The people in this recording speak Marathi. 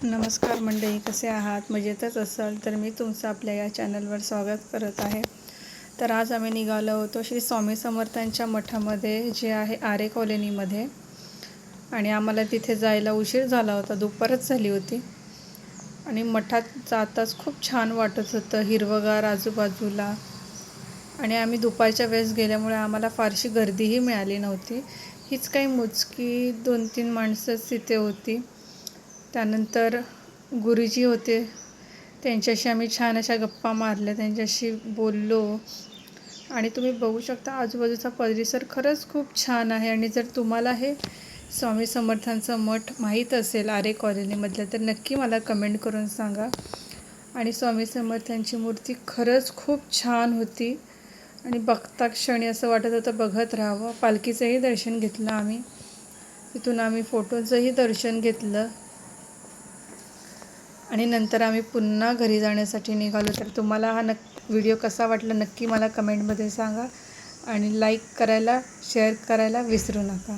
नमस्कार मंडळी, कसे आहात? मजेतच असाल तर मी तुमचं आपल्या या चॅनलवर स्वागत करत आहे. तर आज आम्ही निघालो होतो श्री स्वामी समर्थांच्या मठामध्ये, जे आहे आरे कॉलनीमध्ये. आणि आम्हाला तिथे जायला उशीर झाला होता, दुपारच झाली होती. आणि मठात जाताच खूप छान वाटत होतं, हिरवंगार आजूबाजूला. आणि आम्ही दुपारच्या वेळेस गेल्यामुळे आम्हाला फारशी गर्दीही मिळाली नव्हती. हीच काही मोजकी 2-3 माणसंच तिथे होती. त्यानंतर गुरुजी होते, त्यांच्याशी आम्ही छान अशा गप्पा मारल्या, त्यांच्याशी बोललो. आणि तुम्ही बघू शकता आजूबाजूचा परिसर खरंच खूप छान आहे. आणि जर तुम्हाला हे स्वामी समर्थांचं मठ माहीत असेल आरे कॉलनीमधलं, तर नक्की मला कमेंट करून सांगा. आणि स्वामी समर्थांची मूर्ती खरंच खूप छान होती आणि बघता क्षणी असं वाटत होतं बघत राहावं. पालखीचंही दर्शन घेतलं आम्ही, तिथून आम्ही फोटोचंही दर्शन घेतलं. आणि नंतर आम्ही पुन्हा घरी जाण्यासाठी निघालो. तर तुम्हाला हा व्हिडिओ कसा वाटला नक्की मला कमेंटमध्ये सांगा. आणि लाईक करायला, शेअर करायला विसरू नका.